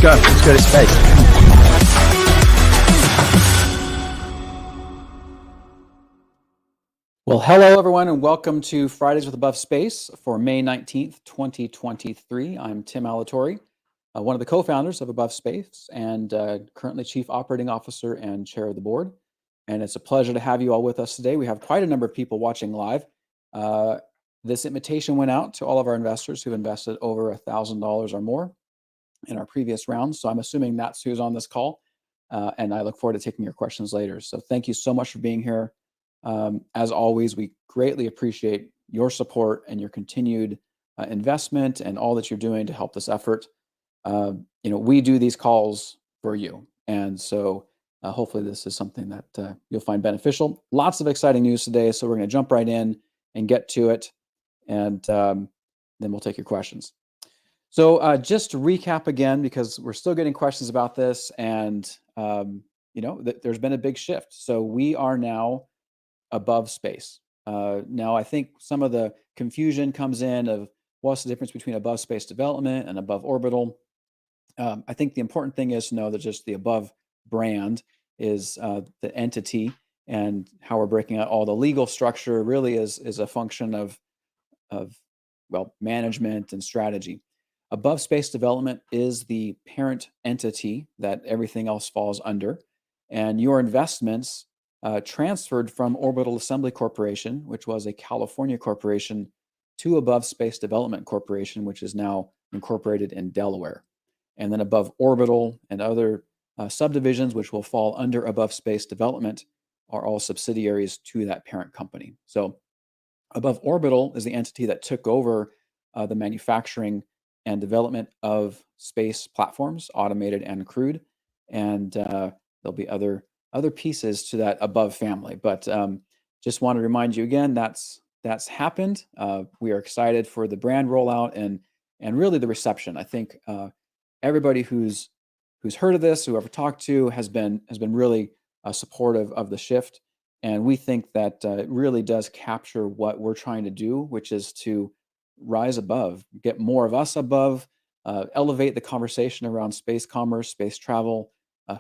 go. Let's go to space. Well, hello, everyone, and welcome to Fridays with Above Space for May 19th, 2023. I'm Tim Alatorre, one of the co-founders of Above Space and currently Chief Operating Officer and Chair of the Board. And it's a pleasure to have you all with us today. We have quite a number of people watching live. This invitation went out to all of our investors who've invested over $1,000 or more in our previous rounds. So I'm assuming that's who's on this call. And I look forward to taking your questions later. So thank you so much for being here. As always, we greatly appreciate your support and your continued investment and all that you're doing to help this effort. We do these calls for you. And so hopefully this is something that you'll find beneficial. Lots of exciting news today. So we're going to jump right in and get to it. And then we'll take your questions. So just to recap again, because we're still getting questions about this, and there's been a big shift. So we are now above space. Now, I think some of the confusion comes in of what's the difference between above space development and above orbital. I think the important thing is to know that just the above brand is the entity, and how we're breaking out all the legal structure really is a function of management and strategy. Above space development is the parent entity that everything else falls under, and your investments transferred from Orbital Assembly Corporation, which was a California corporation, to Above Space Development Corporation, which is now incorporated in Delaware. And then Above Orbital and other subdivisions, which will fall under Above Space Development, are all subsidiaries to that parent company. So Above Orbital is the entity that took over the manufacturing and development of space platforms, automated and crewed. And there'll be other pieces to that above family. But just want to remind you again, that's happened. We are excited for the brand rollout and really the reception. I think everybody who's heard of this, whoever talked to, has been really supportive of the shift. And we think that it really does capture what we're trying to do, which is to rise above, get more of us above, elevate the conversation around space commerce, space travel,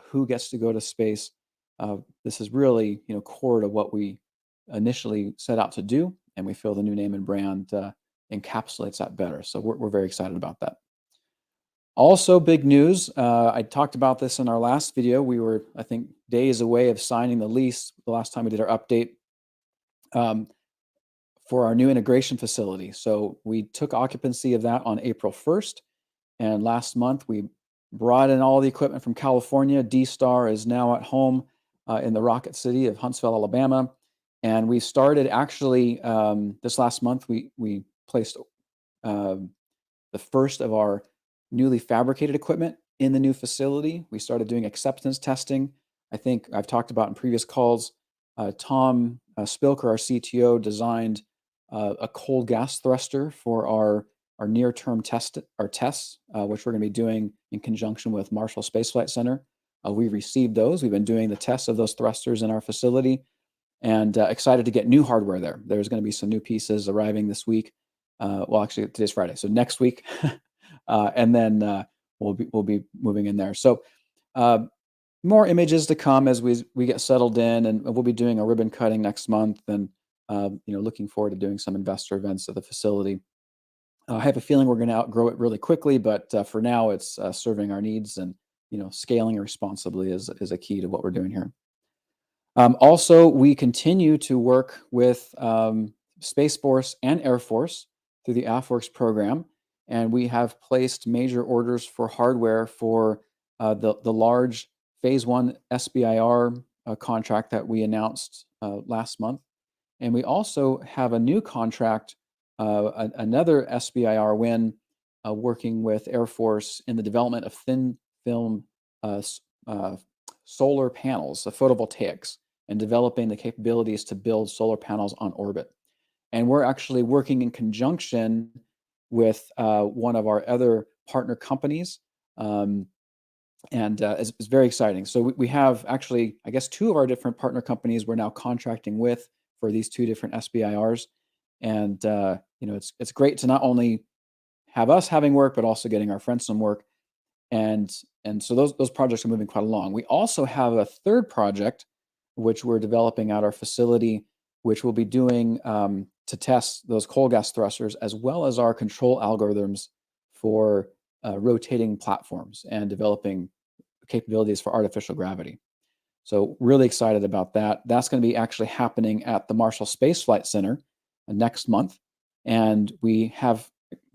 who gets to go to space. This is really, core to what we initially set out to do, and we feel the new name and brand encapsulates that better. So we're very excited about that. Also, big news. I talked about this in our last video. We were, I think, days away of signing the lease the last time we did our update for our new integration facility. So we took occupancy of that on April 1st. And last month, we brought in all the equipment from California. D-Star is now at home in the Rocket City of Huntsville, Alabama. And we started actually this last month, we placed the first of our newly fabricated equipment in the new facility. We started doing acceptance testing. I think I've talked about in previous calls, Tom Spilker, our CTO, designed a cold gas thruster for our near-term tests, which we're going to be doing in conjunction with Marshall Space Flight Center. We received those. We've been doing the tests of those thrusters in our facility, and excited to get new hardware there. There's going to be some new pieces arriving this week. Well, actually, today's Friday, so next week, and then we'll be moving in there. So more images to come as we get settled in, and we'll be doing a ribbon cutting next month, and looking forward to doing some investor events at the facility. I have a feeling we're going to outgrow it really quickly, but for now, it's serving our needs, and scaling responsibly is a key to what we're doing here. Also, we continue to work with Space Force and Air Force through the AFWERX program, and we have placed major orders for hardware for the large Phase 1 SBIR contract that we announced last month. And we also have a new contract, another SBIR win, working with Air Force in the development of thin film solar panels, photovoltaics, and developing the capabilities to build solar panels on orbit. And we're actually working in conjunction with one of our other partner companies. And it's very exciting. So we have actually, I guess, two of our different partner companies we're now contracting with for these two different SBIRs. And it's great to not only have us having work, but also getting our friends some work. and so those projects are moving quite along. We also have a third project, which we're developing at our facility, which we'll be doing to test those coal gas thrusters as well as our control algorithms for rotating platforms and developing capabilities for artificial gravity. So really excited about that. That's going to be actually happening at the Marshall Space Flight Center next month, and we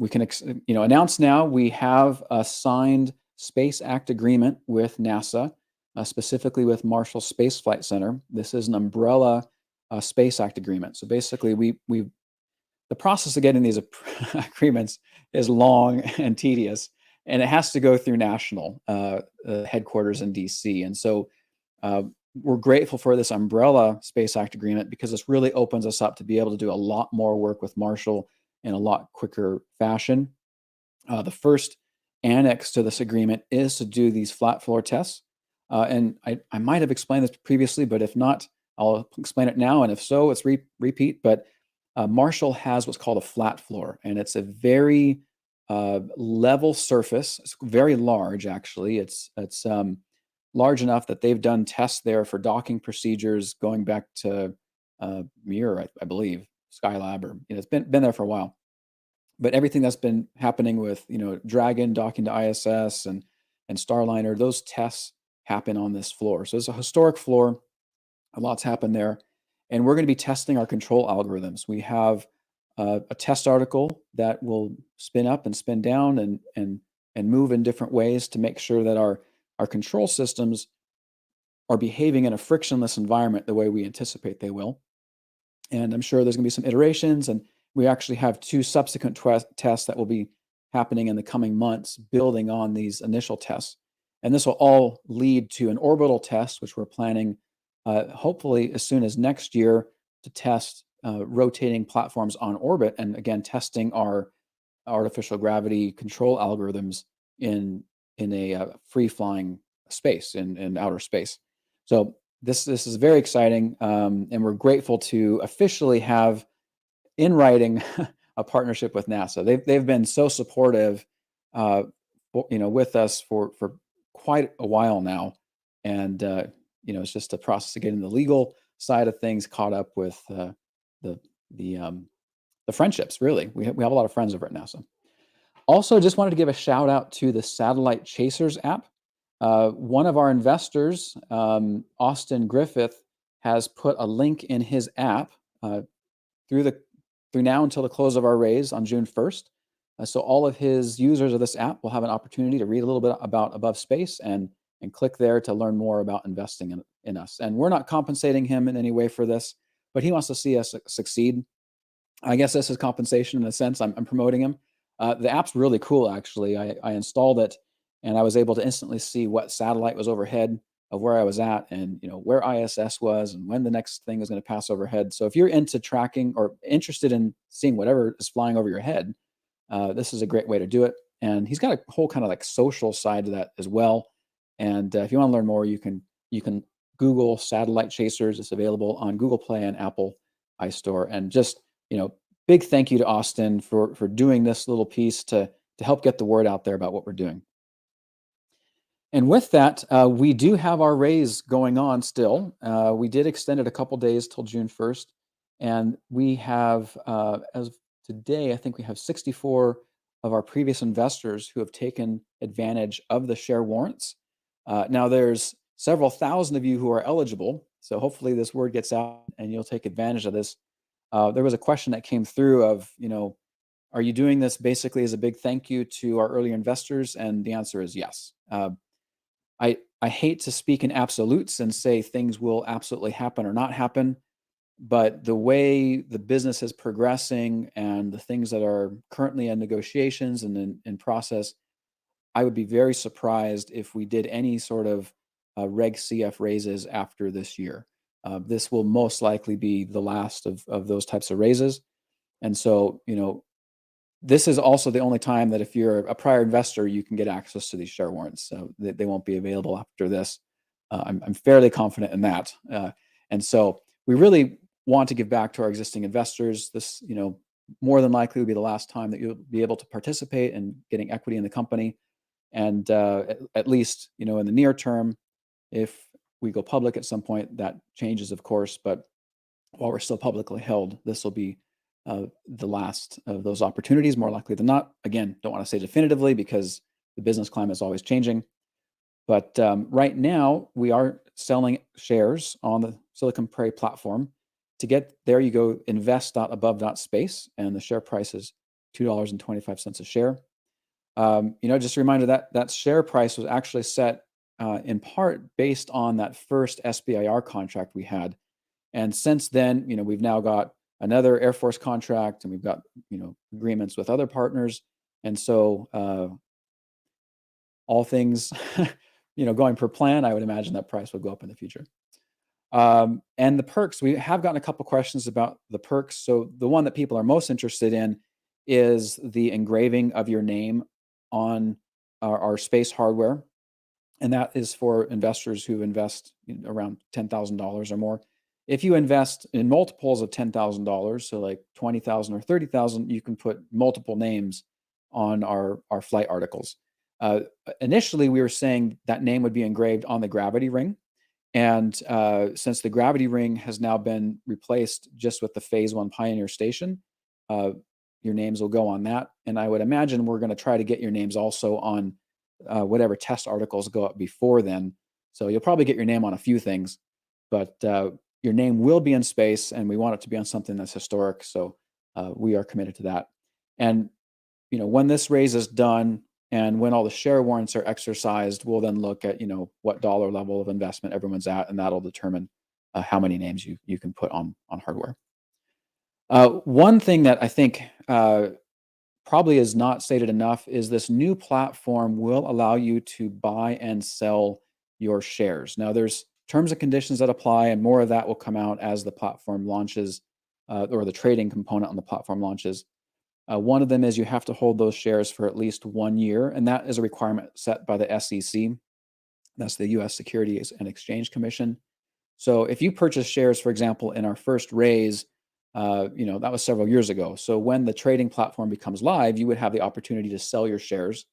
can announce now we have a signed Space Act agreement with NASA, specifically with Marshall Space Flight Center. This is an umbrella Space Act agreement. So basically, the process of getting these agreements is long and tedious, and it has to go through national headquarters in DC. And so we're grateful for this umbrella Space Act agreement because this really opens us up to be able to do a lot more work with Marshall in a lot quicker fashion. The first annex to this agreement is to do these flat floor tests. And I might have explained this previously, but if not, I'll explain it now. And if so, it's repeat. But Marshall has what's called a flat floor, and it's a very level surface. It's very large, actually. It's large enough that they've done tests there for docking procedures going back to Mir, I believe, Skylab, or it's been there for a while. But everything that's been happening with Dragon docking to ISS and Starliner, those tests happen on this floor. So it's a historic floor. A lot's happened there, and we're going to be testing our control algorithms. We have a test article that will spin up and spin down and move in different ways to make sure that our control systems are behaving in a frictionless environment the way we anticipate they will. And I'm sure there's going to be some iterations, and we actually have 2 subsequent tests that will be happening in the coming months, building on these initial tests. And this will all lead to an orbital test, which we're planning hopefully as soon as next year to test rotating platforms on orbit, and again, testing our artificial gravity control algorithms in a free-flying space, in outer space. So this is very exciting, and we're grateful to officially have in writing a partnership with NASA. They've been so supportive, with us for quite a while now, and it's just a process of getting the legal side of things caught up with the friendships. Really, we have a lot of friends over at NASA. Also, just wanted to give a shout out to the Satellite Chasers app. One of our investors, Austin Griffith, has put a link in his app through now until the close of our raise on June 1st. So all of his users of this app will have an opportunity to read a little bit about Above Space and click there to learn more about investing in us. And we're not compensating him in any way for this, but he wants to see us succeed. I guess this is compensation in a sense. I'm promoting him. The app's really cool, actually. I installed it, and I was able to instantly see what satellite was overhead of where I was at, and where ISS was, and when the next thing was going to pass overhead. So if you're into tracking or interested in seeing whatever is flying over your head, this is a great way to do it. And he's got a whole kind of like social side to that as well. And if you want to learn more, you can Google Satellite Chasers. It's available on Google Play and Apple iStore. And just big thank you to Austin for doing this little piece to help get the word out there about what we're doing. And with that, we do have our raise going on still. We did extend it a couple days till June 1st. And we have, as of today, I think we have 64 of our previous investors who have taken advantage of the share warrants. Now, there's several thousand of you who are eligible. So hopefully this word gets out and you'll take advantage of this. There was a question that came through of, are you doing this basically as a big thank you to our early investors? And the answer is yes. I hate to speak in absolutes and say things will absolutely happen or not happen, but the way the business is progressing and the things that are currently in negotiations and in process, I would be very surprised if we did any sort of Reg CF raises after this year. This will most likely be the last of those types of raises. And so, this is also the only time that if you're a prior investor, you can get access to these share warrants. So they won't be available after this. I'm fairly confident in that. And so we really want to give back to our existing investors. This, more than likely will be the last time that you'll be able to participate in getting equity in the company. And at least, in the near term, if we go public at some point, that changes, of course. But while we're still publicly held, this will be the last of those opportunities, more likely than not. Again, don't want to say definitively because the business climate is always changing. But right now, we are selling shares on the Silicon Prairie platform. To get there, you go invest.above.space, and the share price is $2.25 a share. Just a reminder that that share price was actually set in part based on that first SBIR contract we had. And since then, we've now got another Air Force contract, and we've got, agreements with other partners. And so all things, going per plan, I would imagine that price will go up in the future. And the perks, we have gotten a couple questions about the perks. So the one that people are most interested in is the engraving of your name on our space hardware. And that is for investors who invest around $10,000 or more. If you invest in multiples of $10,000, so like 20,000 or 30,000, you can put multiple names on our flight articles. Initially, we were saying that name would be engraved on the gravity ring. And since the gravity ring has now been replaced just with the Phase 1 Pioneer station, your names will go on that. And I would imagine we're going to try to get your names also on whatever test articles go up before then. So you'll probably get your name on a few things, but your name will be in space, and we want it to be on something that's historic. So we are committed to that. And when this raise is done and when all the share warrants are exercised, we'll then look at what dollar level of investment everyone's at, and that'll determine how many names you can put on hardware. One thing that I think probably is not stated enough is this new platform will allow you to buy and sell your shares. Now, there's terms and conditions that apply, and more of that will come out as the platform launches, or the trading component on the platform launches. One of them is you have to hold those shares for at least 1 year, and that is a requirement set by the SEC. That's the U.S. Securities and Exchange Commission. So if you purchase shares, for example, in our first raise, that was several years ago. So when the trading platform becomes live, you would have the opportunity to sell your shares.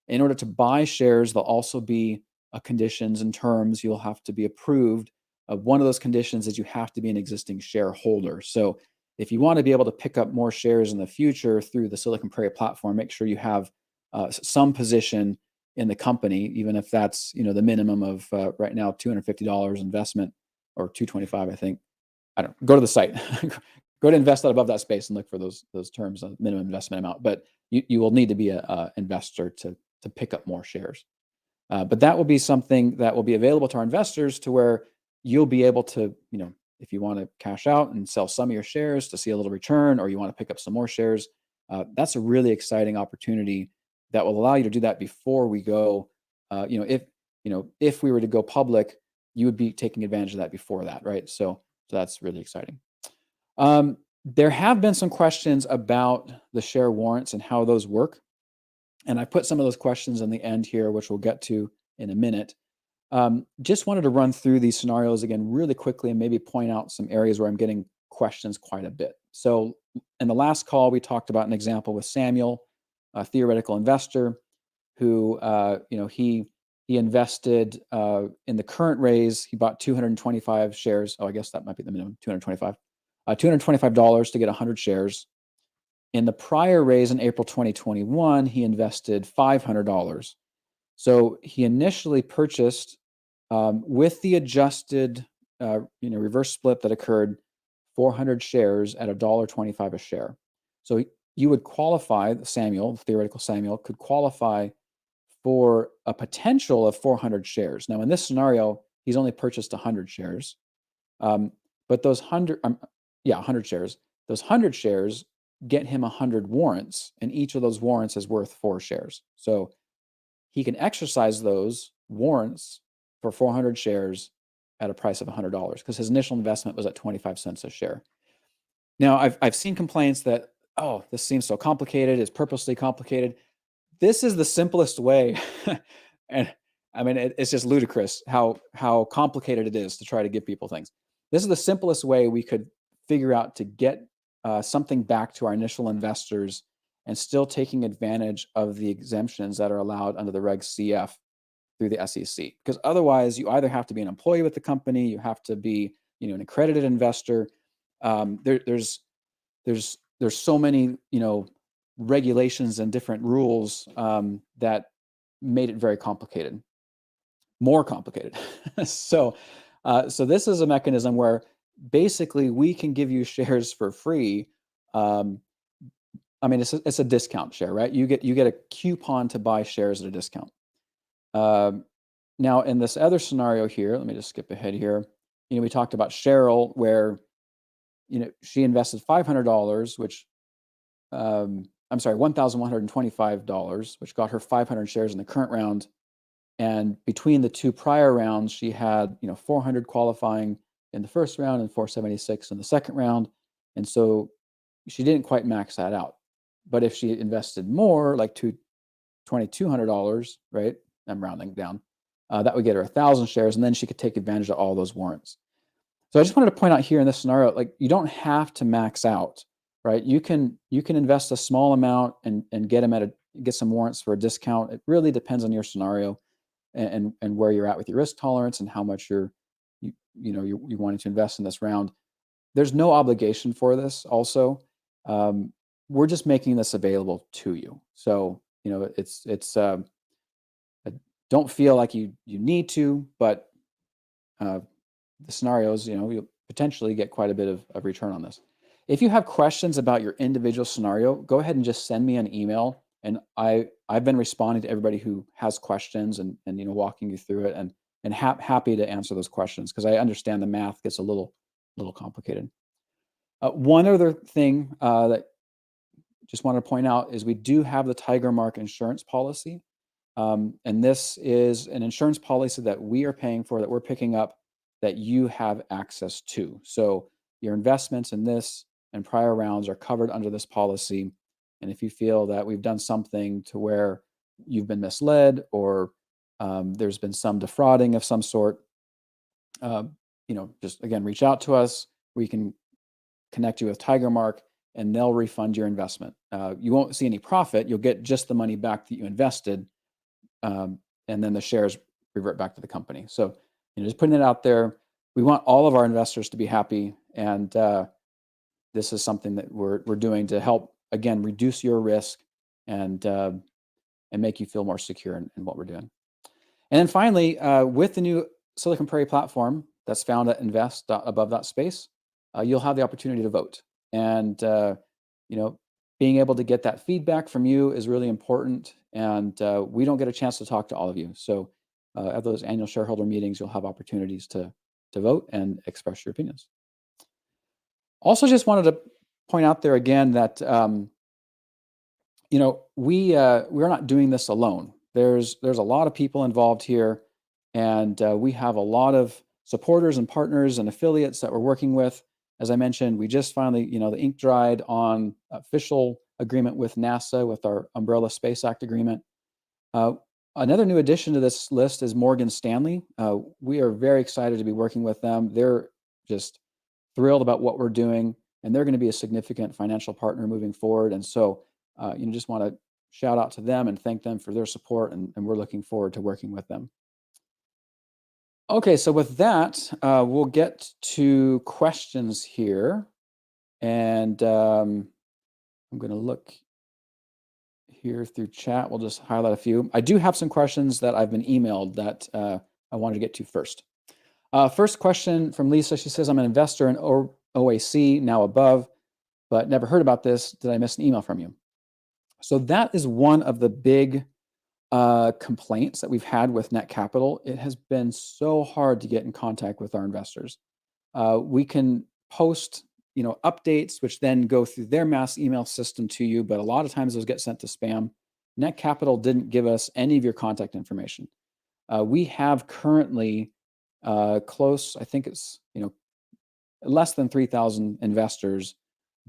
In order to buy shares, there'll also be conditions and terms. You'll have to be approved. One of those conditions is you have to be an existing shareholder. So if you want to be able to pick up more shares in the future through the Silicon Prairie platform, make sure you have some position in the company, even if that's the minimum of right now $250 investment, or $225, I think. I don't go to the site. Go to invest above that space and look for those terms of minimum investment amount. But you will need to be a investor to pick up more shares. But that will be something that will be available to our investors, to where you'll be able to, if you want to cash out and sell some of your shares to see a little return, or you want to pick up some more shares, that's a really exciting opportunity that will allow you to do that before we go. If we were to go public, you would be taking advantage of that before that, right? So that's really exciting. There have been some questions about the share warrants and how those work. And I put some of those questions in the end here, which we'll get to in a minute. Just wanted to run through these scenarios again really quickly and maybe point out some areas where I'm getting questions quite a bit. So in the last call, we talked about an example with Samuel, a theoretical investor who, he invested in the current raise. He bought 225 shares. Oh, I guess that might be the minimum, 225. $225 to get 100 shares. In the prior raise in April 2021, he invested $500. So he initially purchased, with the adjusted, reverse split that occurred, 400 shares at $1.25 a share. So you would qualify, the theoretical Samuel, could qualify for a potential of 400 shares. Now, in this scenario, he's only purchased 100 shares. But those 100 shares. Those 100 shares get him 100 warrants, and each of those warrants is worth 4 shares. So he can exercise those warrants for 400 shares at a price of $100, because his initial investment was at 25 cents a share. Now, I've seen complaints that, oh, this seems so complicated, it's purposely complicated. This is the simplest way. And I mean, it's just ludicrous how complicated it is to try to give people things. This is the simplest way we could figure out to get something back to our initial investors and still taking advantage of the exemptions that are allowed under the Reg CF through the SEC. Because otherwise, you either have to be an employee with the company, you have to be, an accredited investor. There's so many, regulations and different rules that made it very complicated, more complicated. So, so this is a mechanism where basically we can give you shares for free. I mean, it's a discount share, right? You get a coupon to buy shares at a discount. Now, in this other scenario here, let me just skip ahead here. We talked about Cheryl, where she invested $500, which I'm sorry, $1,125, which got her 500 shares in the current round. And between the two prior rounds, she had 400 qualifying in the first round and 476 in the second round, and so she didn't quite max that out. But if she invested more, like $2,200, right? I'm rounding down. That would get her 1,000 shares, and then she could take advantage of all those warrants. So I just wanted to point out here in this scenario, like, you don't have to max out, right? You can invest a small amount and get some warrants for a discount. It really depends on your scenario and where you're at with your risk tolerance and how much you're wanting to invest in this round. There's no obligation for this. Also, we're just making this available to you. So it's don't feel like you need to, but the scenarios, you'll potentially get quite a bit of return on this. If you have questions about your individual scenario, go ahead and just send me an email. And I've been responding to everybody who has questions and walking you through it, and happy to answer those questions, because I understand the math gets a little complicated. One other thing that just want to point out is we do have the Tiger Mark insurance policy. And this is an insurance policy that we are paying for, that we're picking up, that you have access to. So your investments in this and prior rounds are covered under this policy. And if you feel that we've done something to where you've been misled, or there's been some defrauding of some sort, just again, reach out to us. We can connect you with Tiger Mark, and they'll refund your investment. You won't see any profit. You'll get just the money back that you invested. And then the shares revert back to the company. So, just putting it out there. We want all of our investors to be happy, and this is something that we're doing to help, again, reduce your risk and make you feel more secure in what we're doing. And then finally, with the new Silicon Prairie platform that's found at invest.above.space, you'll have the opportunity to vote. And being able to get that feedback from you is really important. And we don't get a chance to talk to all of you. So at those annual shareholder meetings, you'll have opportunities to vote and express your opinions. Also, just wanted to point out there again that we're not doing this alone. There's a lot of people involved here, and we have a lot of supporters and partners and affiliates that we're working with. As I mentioned, we just finally, the ink dried on official agreement with NASA with our Umbrella Space Act agreement. Another new addition to this list is Morgan Stanley. We are very excited to be working with them. They're just thrilled about what we're doing, and they're going to be a significant financial partner moving forward. And so, just want to shout out to them and thank them for their support, and we're looking forward to working with them. Okay, so with that, we'll get to questions here, and I'm going to look here through chat. We'll just highlight a few. I do have some questions that I've been emailed that I wanted to get to first. First question from Lisa. She says, I'm an investor in OAC, now above, but never heard about this. Did I miss an email from you? So that is one of the big complaints that we've had with Net Capital. It has been so hard to get in contact with our investors. We can post updates, which then go through their mass email system to you, but a lot of times those get sent to spam. Net Capital didn't give us any of your contact information. We have currently close, I think it's less than 3,000 investors,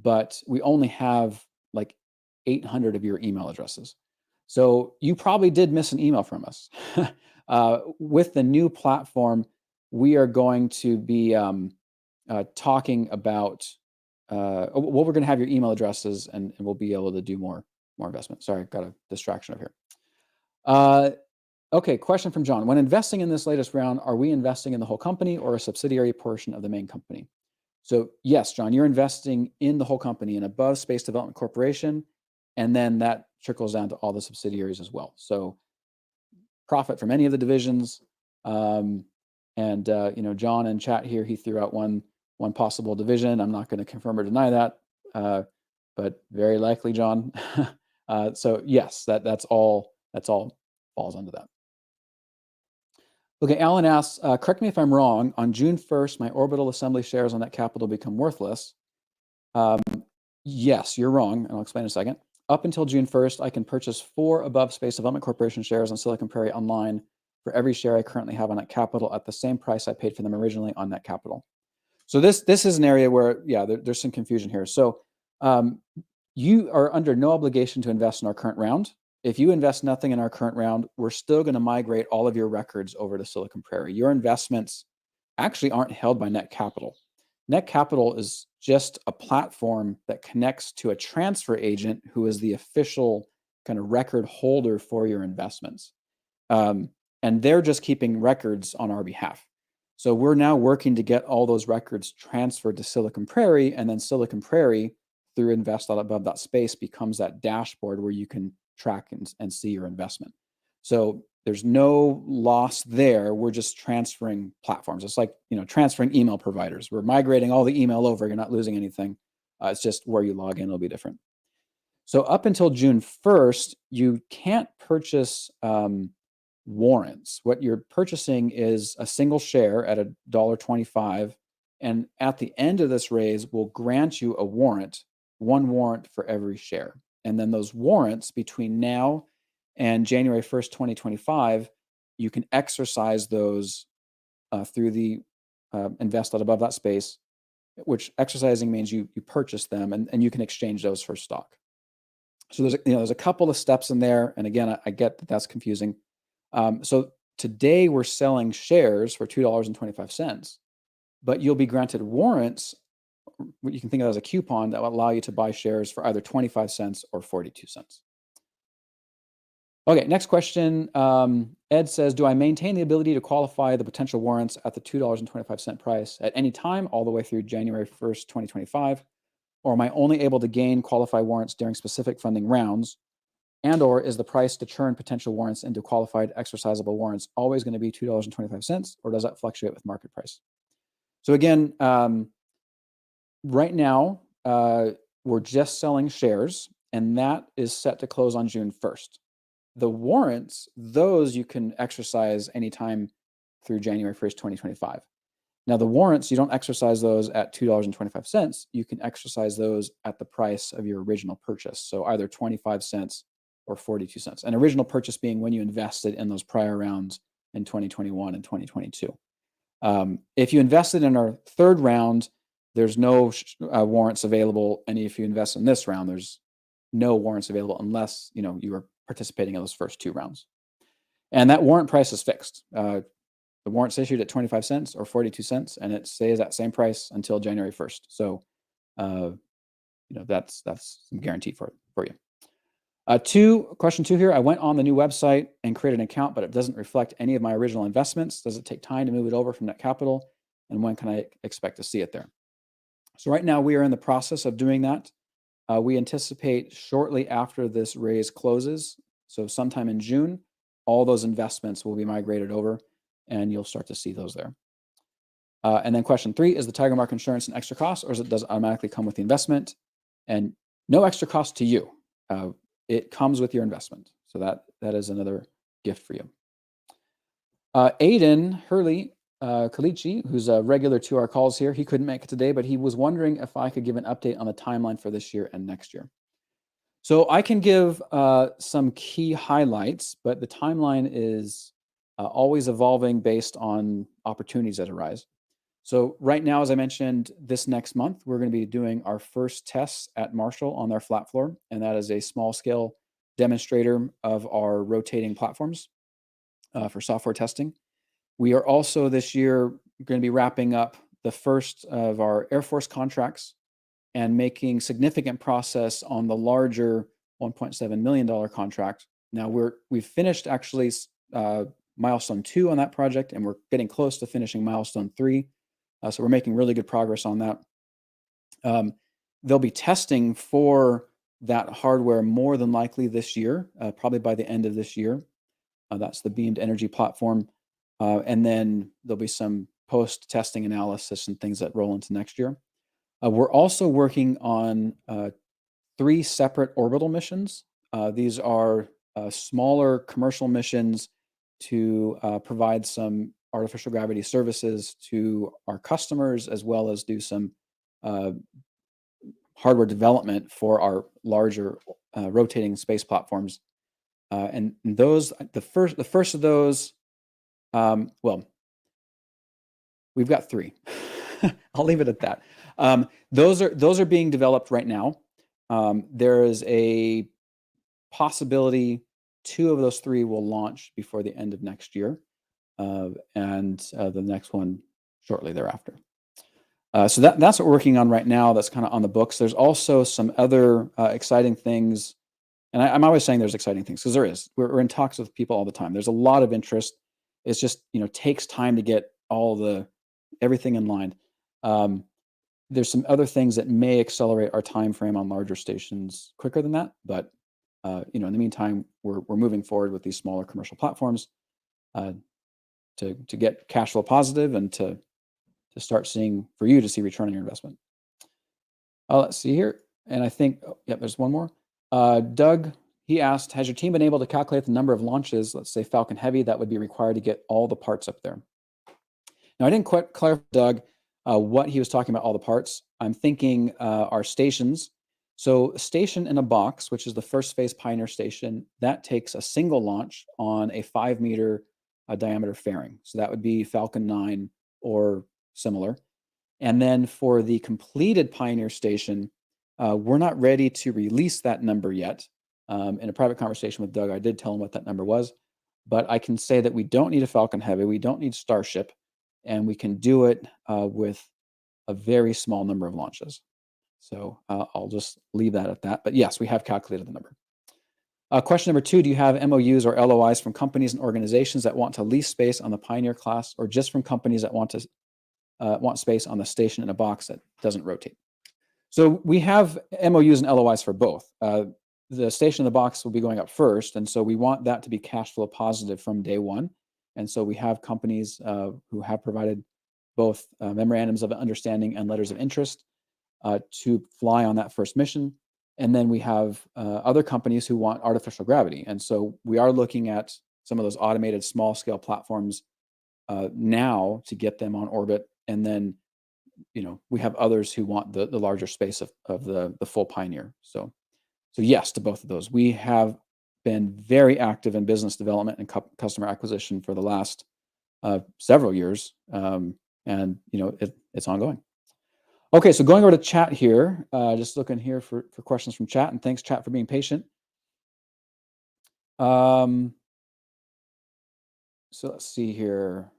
but we only have like 800 of your email addresses. So you probably did miss an email from us. With the new platform, we are going to be talking about, we're going to have your email addresses, and we'll be able to do more more investment. Sorry, got a distraction over here. Okay, question from John. When investing in this latest round, are we investing in the whole company or a subsidiary portion of the main company? So yes, John, you're investing in the whole company and above Space Development Corporation, and then that trickles down to all the subsidiaries as well. So profit from any of the divisions. John in chat here, he threw out one possible division. I'm not going to confirm or deny that, but very likely, John. So yes, that's all falls under that. Okay, Alan asks, correct me if I'm wrong, on June 1st, my orbital assembly shares on that capital become worthless. Yes, you're wrong, and I'll explain in a second. Up until June 1st, I can purchase 4 above Space Development Corporation shares on Silicon Prairie online for every share I currently have on Net Capital at the same price I paid for them originally on Net Capital. So this is an area where, yeah, there's some confusion here. So you are under no obligation to invest in our current round. If you invest nothing in our current round, we're still going to migrate all of your records over to Silicon Prairie. Your investments actually aren't held by Net Capital. Net Capital is just a platform that connects to a transfer agent who is the official kind of record holder for your investments. And they're just keeping records on our behalf. So we're now working to get all those records transferred to Silicon Prairie, and then Silicon Prairie, through invest.above.space, becomes that dashboard where you can track and see your investment. So there's no loss there. We're just transferring platforms. It's like, transferring email providers. We're migrating all the email over. You're not losing anything. It's just where you log in, it'll be different. So up until June 1st, you can't purchase warrants. What you're purchasing is a single share at $1.25. And at the end of this raise, we'll grant you a warrant, one warrant for every share. And then those warrants between now and January 1st, 2025, you can exercise those through the invest.above.space, which exercising means you purchase them and you can exchange those for stock. So there's a couple of steps in there. And again, I get that that's confusing. So today we're selling shares for $2.25, but you'll be granted warrants. What you can think of as a coupon that will allow you to buy shares for either 25 cents or 42 cents. Okay, next question. Ed says, do I maintain the ability to qualify the potential warrants at the $2.25 price at any time all the way through January 1st, 2025? Or am I only able to gain qualified warrants during specific funding rounds? And or is the price to churn potential warrants into qualified exercisable warrants always going to be $2.25, or does that fluctuate with market price? So again, right now, we're just selling shares, and that is set to close on June 1st. The warrants, those you can exercise anytime through January 1st, 2025. Now, the warrants, you don't exercise those at $2.25. You can exercise those at the price of your original purchase. So either 25 cents or 42 cents. An original purchase being when you invested in those prior rounds in 2021 and 2022. If you invested in our third round, there's no warrants available. And if you invest in this round, there's no warrants available unless you were participating in those first 2 rounds. And that warrant price is fixed. The warrant's issued at 25 cents or 42 cents, and it stays at same price until January 1st. So, that's some guarantee for you. Question 2 here. I went on the new website and created an account, but it doesn't reflect any of my original investments. Does it take time to move it over from Net Capital? And when can I expect to see it there? So right now we are in the process of doing that. We anticipate shortly after this raise closes, so sometime in June, all those investments will be migrated over, and you'll start to see those there. And then question 3, is the Tiger Mark insurance an extra cost, or does it automatically come with the investment? And no extra cost to you. It comes with your investment. So that is another gift for you. Aiden Hurley Kalichi, who's a regular to our calls here, he couldn't make it today, but he was wondering if I could give an update on the timeline for this year and next year. So I can give some key highlights, but the timeline is always evolving based on opportunities that arise. So right now, as I mentioned, this next month, we're going to be doing our first tests at Marshall on their flat floor, and that is a small scale demonstrator of our rotating platforms for software testing. We are also this year going to be wrapping up the first of our Air Force contracts and making significant progress on the larger $1.7 million contract. Now we've finished actually milestone 2 on that project, and we're getting close to finishing milestone 3. So we're making really good progress on that. They'll be testing for that hardware more than likely this year, probably by the end of this year. That's the beamed energy platform. And then there'll be some post-testing analysis and things that roll into next year. We're also working on 3 separate orbital missions. These are smaller commercial missions to provide some artificial gravity services to our customers, as well as do some hardware development for our larger rotating space platforms. And those, the first of those, well, we've got 3. I'll leave it at that. Those are being developed right now. There is a possibility 2 of those 3 will launch before the end of next year, and the next one shortly thereafter. So that's what we're working on right now. That's kind of on the books. There's also some other exciting things, and I'm always saying there's exciting things because there is. We're in talks with people all the time. There's a lot of interest. It's just takes time to get everything in line. There's some other things that may accelerate our time frame on larger stations quicker than that, but in the meantime, we're moving forward with these smaller commercial platforms to get cash flow positive and to start seeing, for you to see return on your investment. Let's see here. And I think, there's one more. Doug, he asked, has your team been able to calculate the number of launches, let's say Falcon Heavy, that would be required to get all the parts up there? Now, I didn't quite clarify, Doug, what he was talking about, all the parts. I'm thinking our stations. So Station in a Box, which is the first phase Pioneer station, that takes a single launch on a 5-meter diameter fairing. So that would be Falcon 9 or similar. And then for the completed Pioneer station, we're not ready to release that number yet. In a private conversation with Doug, I did tell him what that number was, but I can say that we don't need a Falcon Heavy, we don't need Starship, and we can do it with a very small number of launches. So I'll just leave that at that. But yes, we have calculated the number. Question number 2, do you have MOUs or LOIs from companies and organizations that want to lease space on the Pioneer class, or just from companies that want space on the Station in a Box that doesn't rotate? So we have MOUs and LOIs for both. The Station in the Box will be going up first, and so we want that to be cash flow positive from day one. And so we have companies who have provided both memorandums of understanding and letters of interest to fly on that first mission. And then we have other companies who want artificial gravity. And so we are looking at some of those automated small scale platforms now to get them on orbit. And then, we have others who want the larger space of the full Pioneer. So yes, to both of those. We have been very active in business development and customer acquisition for the last several years. And it's ongoing. Okay, so going over to chat here, just looking here for questions from chat, and thanks, chat, for being patient. So let's see here.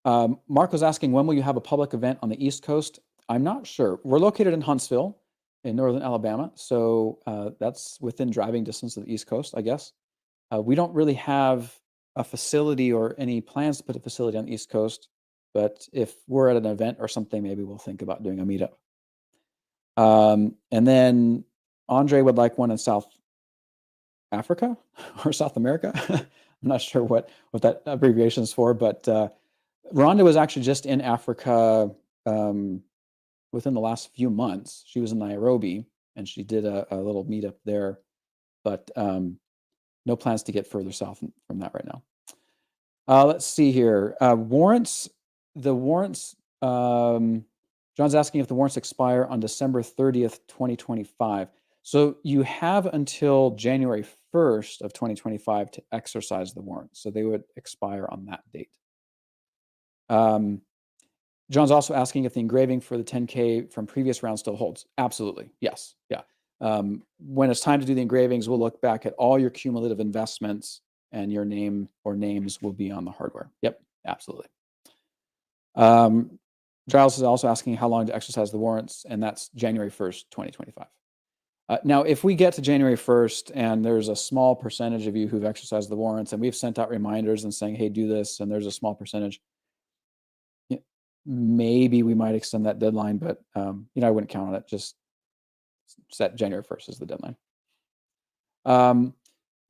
Mark was asking, when will you have a public event on the East Coast? I'm not sure. We're located in Huntsville in northern Alabama, so that's within driving distance of the East Coast, I guess. We don't really have a facility or any plans to put a facility on the East Coast, but if we're at an event or something, maybe we'll think about doing a meetup. And then Andre would like one in South Africa or South America. I'm not sure what that abbreviation is for, but Rhonda was actually just in Africa within the last few months. She was in Nairobi and she did a little meetup there, but no plans to get further south from that right now. Let's see here. Warrants. The warrants, John's asking if the warrants expire on December 30th, 2025. So you have until January 1st of 2025 to exercise the warrants. So they would expire on that date. John's also asking if the engraving for the 10K from previous rounds still holds. Absolutely. Yes. Yeah. When it's time to do the engravings, we'll look back at all your cumulative investments and your name or names will be on the hardware. Yep. Absolutely. Giles is also asking how long to exercise the warrants, and that's January 1st, 2025. Now, if we get to January 1st and there's a small percentage of you who've exercised the warrants, and we've sent out reminders and saying, hey, do this, and there's a small percentage, maybe we might extend that deadline, but I wouldn't count on it. Just set January 1st as the deadline.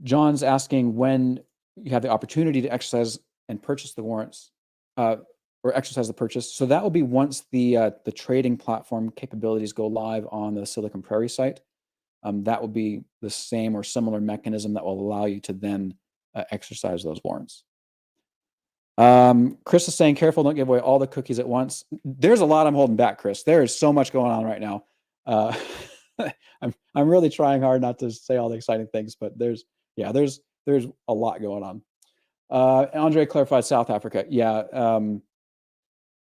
John's asking when you have the opportunity to exercise and purchase the warrants, or exercise the purchase. So that will be once the trading platform capabilities go live on the Silicon Prairie site. That will be the same or similar mechanism that will allow you to then exercise those warrants. Chris is saying, careful, don't give away all the cookies at once. There's a lot I'm holding back, Chris. There is so much going on right now. I'm really trying hard not to say all the exciting things, but there's a lot going on. Andre clarified South Africa. Yeah,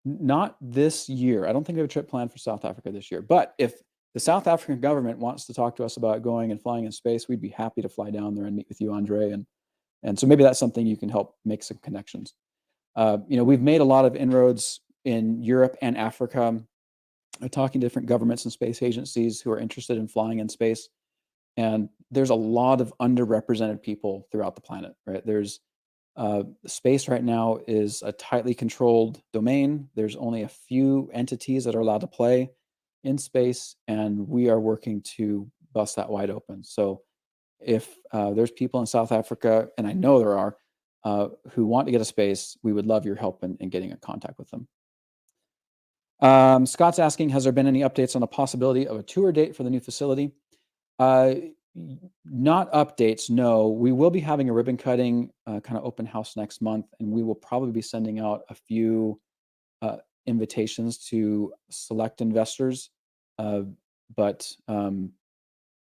not this year. I don't think we have a trip planned for South Africa this year. But if the South African government wants to talk to us about going and flying in space, we'd be happy to fly down there and meet with you, Andre. And so maybe that's something you can help make some connections. We've made a lot of inroads in Europe and Africa, talking to different governments and space agencies who are interested in flying in space. And there's a lot of underrepresented people throughout the planet, right? There's space right now is a tightly controlled domain. There's only a few entities that are allowed to play in space, and we are working to bust that wide open. So if there's people in South Africa, and I know there are, who want to get a space, we would love your help in getting in contact with them. Scott's asking, has there been any updates on the possibility of a tour date for the new facility? Not updates, no. We will be having a ribbon cutting kind of open house next month, and we will probably be sending out a few invitations to select investors. But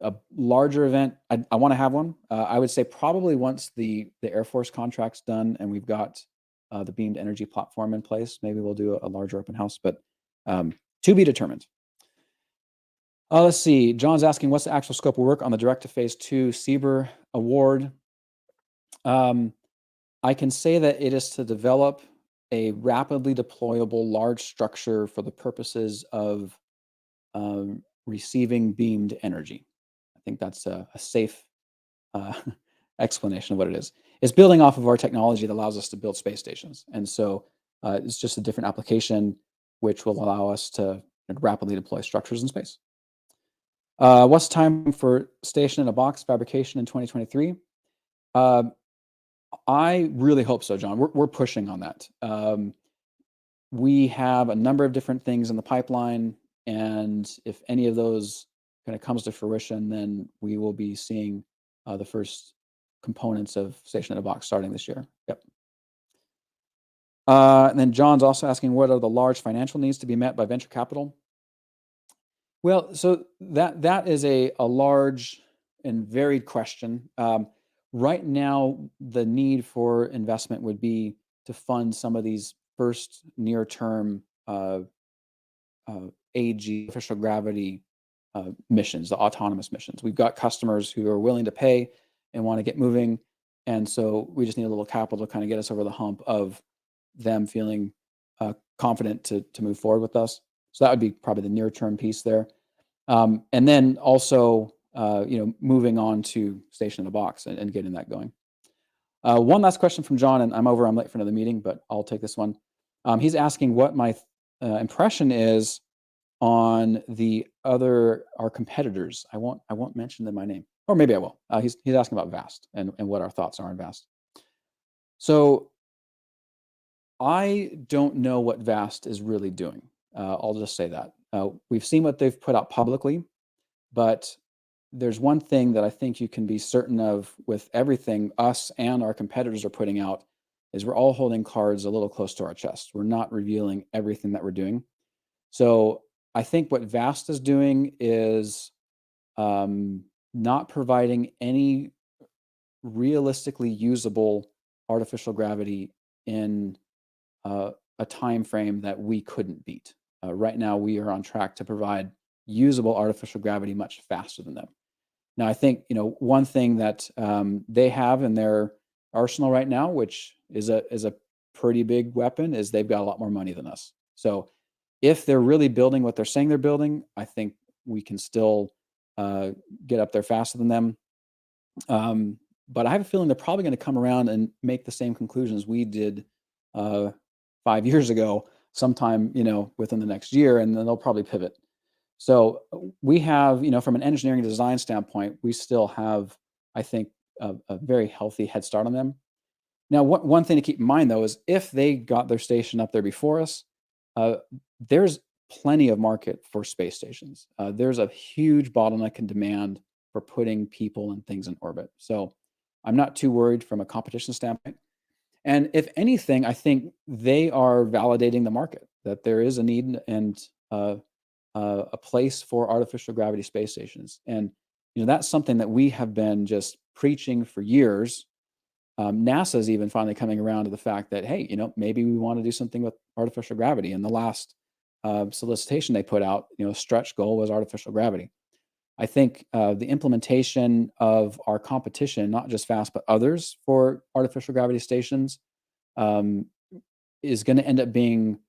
a larger event, I want to have one. I would say probably once the Air Force contract's done and we've got the beamed energy platform in place, maybe we'll do a larger open house, but to be determined. Let's see. John's asking, what's the actual scope of work on the direct to phase 2 CBER award? I can say that it is to develop a rapidly deployable large structure for the purposes of receiving beamed energy. I think that's a safe explanation of what it is. It's building off of our technology that allows us to build space stations. And so it's just a different application which will allow us to rapidly deploy structures in space. What's the time for station in a box fabrication in 2023? I really hope so, John. We're pushing on that. We have a number of different things in the pipeline, and if any of those kind of comes to fruition, then we will be seeing the first components of station in a box starting this year. Yep. And then John's also asking, what are the large financial needs to be met by venture capital? Well, so that is a large and varied question. Right now, the need for investment would be to fund some of these first near-term AG, artificial gravity missions, the autonomous missions. We've got customers who are willing to pay and want to get moving, and so we just need a little capital to kind of get us over the hump of them feeling confident to move forward with us. So that would be probably the near-term piece there. And then also, moving on to station in a box and getting that going. One last question from John, and I'm late for another meeting, but I'll take this one. He's asking what my impression is on our competitors. I won't mention them by name, or maybe I will. He's asking about VAST and what our thoughts are on VAST. So I don't know what VAST is really doing. I'll just say that. We've seen what they've put out publicly, but there's one thing that I think you can be certain of with everything us and our competitors are putting out is we're all holding cards a little close to our chest. We're not revealing everything that we're doing. So I think what VAST is doing is not providing any realistically usable artificial gravity in a time frame that we couldn't beat. Right now, we are on track to provide usable artificial gravity much faster than them. Now, I think one thing that they have in their arsenal right now, which is a pretty big weapon, is they've got a lot more money than us. So if they're really building what they're saying they're building, I think we can still uh, get up there faster than them. But I have a feeling they're probably going to come around and make the same conclusions we did uh, 5 years ago, sometime within the next year, and then they'll probably pivot. So we have, from an engineering design standpoint, we still have, I think, a very healthy head start on them. Now, one thing to keep in mind, though, is if they got their station up there before us, uh, there's plenty of market for space stations. There's a huge bottleneck in demand for putting people and things in orbit. So I'm not too worried from a competition standpoint. And if anything, I think they are validating the market, that there is a need and a place for artificial gravity space stations. And that's something that we have been just preaching for years. NASA is even finally coming around to the fact that, hey, maybe we want to do something with artificial gravity. And the last solicitation they put out, stretch goal was artificial gravity. I think the implementation of our competition, not just FAST, but others for artificial gravity stations, um, is going to end up being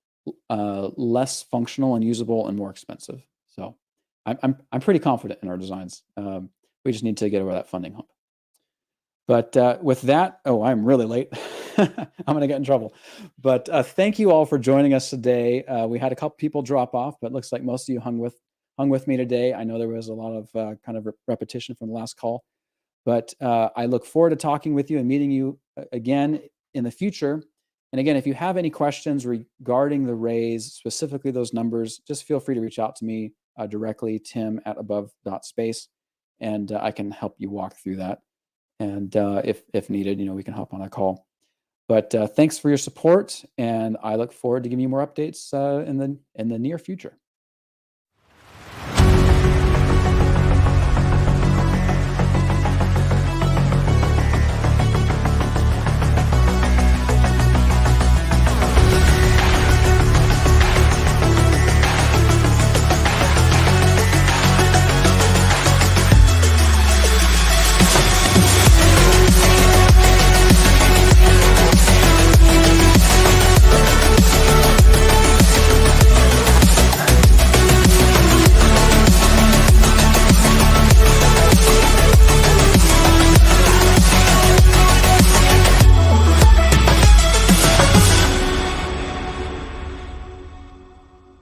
less functional and usable and more expensive. So I'm pretty confident in our designs. We just need to get over that funding hump. But with that, oh, I'm really late. I'm going to get in trouble. But thank you all for joining us today. We had a couple people drop off, but it looks like most of you hung with me today. I know there was a lot of kind of repetition from the last call, but I look forward to talking with you and meeting you again in the future. And again, if you have any questions regarding the raise, specifically those numbers, just feel free to reach out to me directly, tim@above.space, and I can help you walk through that. And if needed, we can hop on a call. But thanks for your support, and I look forward to giving you more updates in the near future.